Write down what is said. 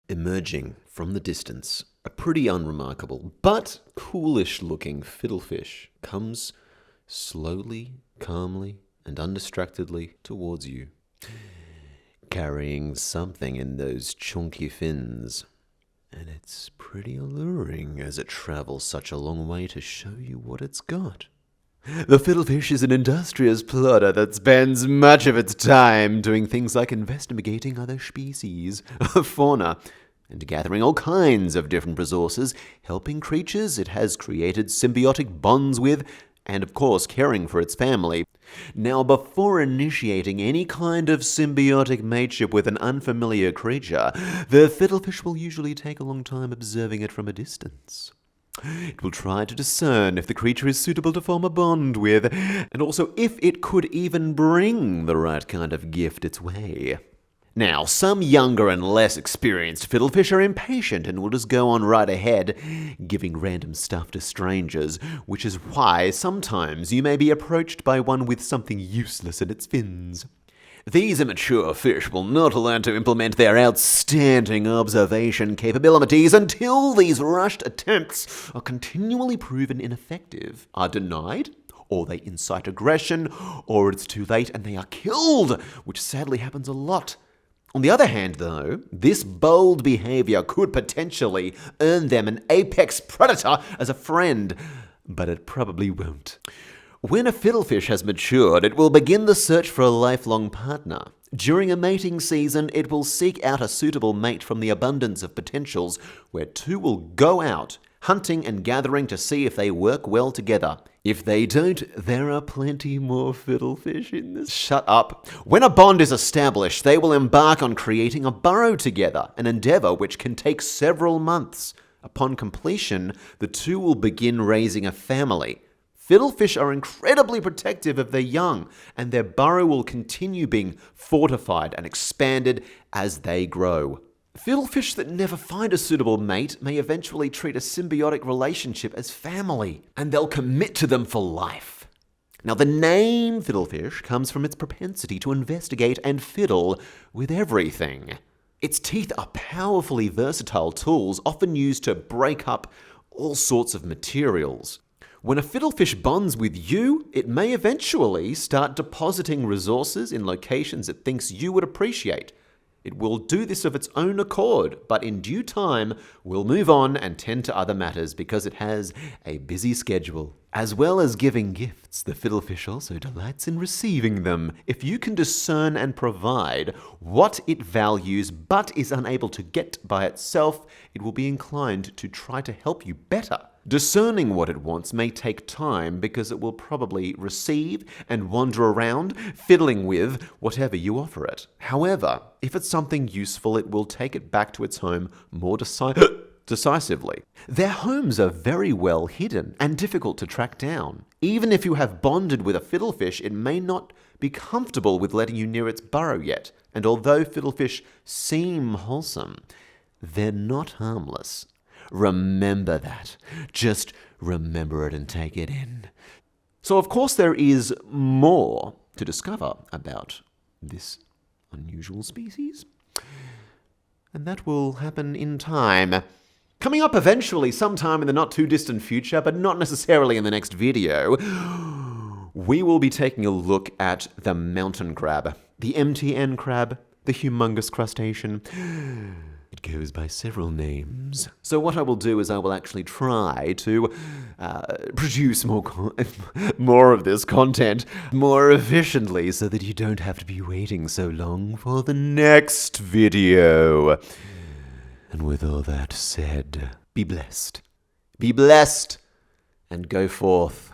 Emerging from the distance, a pretty unremarkable but coolish-looking fiddlefish comes slowly, calmly, and undistractedly towards you, carrying something in those chunky fins. And it's pretty alluring as it travels such a long way to show you what it's got. The fiddlefish is an industrious plodder that spends much of its time doing things like investigating other species of fauna and gathering all kinds of different resources, helping creatures it has created symbiotic bonds with, and of course caring for its family. Now, before initiating any kind of symbiotic mateship with an unfamiliar creature, the fiddlefish will usually take a long time observing it from a distance. It will try to discern if the creature is suitable to form a bond with, and also if it could even bring the right kind of gift its way. Now, some younger and less experienced fiddlefish are impatient and will just go on right ahead, giving random stuff to strangers, which is why sometimes you may be approached by one with something useless in its fins. These immature fish will not learn to implement their outstanding observation capabilities until these rushed attempts are continually proven ineffective, are denied, or they incite aggression, or it's too late and they are killed, which sadly happens a lot. On the other hand, though, this bold behavior could potentially earn them an apex predator as a friend, but it probably won't. When a fiddlefish has matured, it will begin the search for a lifelong partner. During a mating season, it will seek out a suitable mate from the abundance of potentials, where two will go out, hunting and gathering to see if they work well together. If they don't, there are plenty more fiddlefish in this. Shut up. When a bond is established, they will embark on creating a burrow together, an endeavor which can take several months. Upon completion, the two will begin raising a family. Fiddlefish are incredibly protective of their young, and their burrow will continue being fortified and expanded as they grow. Fiddlefish that never find a suitable mate may eventually treat a symbiotic relationship as family, and they'll commit to them for life. Now, the name fiddlefish comes from its propensity to investigate and fiddle with everything. Its teeth are powerfully versatile tools, often used to break up all sorts of materials. When a fiddlefish bonds with you, it may eventually start depositing resources in locations it thinks you would appreciate. It will do this of its own accord, but in due time will move on and tend to other matters because it has a busy schedule. As well as giving gifts, the fiddlefish also delights in receiving them. If you can discern and provide what it values but is unable to get by itself, it will be inclined to try to help you better. Discerning what it wants may take time because it will probably receive and wander around, fiddling with whatever you offer it. However, if it's something useful, it will take it back to its home more decisively. Their homes are very well hidden and difficult to track down. Even if you have bonded with a fiddlefish, it may not be comfortable with letting you near its burrow yet. And although fiddlefish seem wholesome, they're not harmless. Remember that. Just remember it and take it in. So, of course, there is more to discover about this unusual species. And that will happen in time. Coming up eventually, sometime in the not-too-distant future, but not necessarily in the next video, we will be taking a look at the mountain crab, the MTN crab, the humongous crustacean. It goes by several names. So what I will do is I will actually try to produce more of this content more efficiently so that you don't have to be waiting so long for the next video. And with all that said, be blessed. Be blessed and go forth.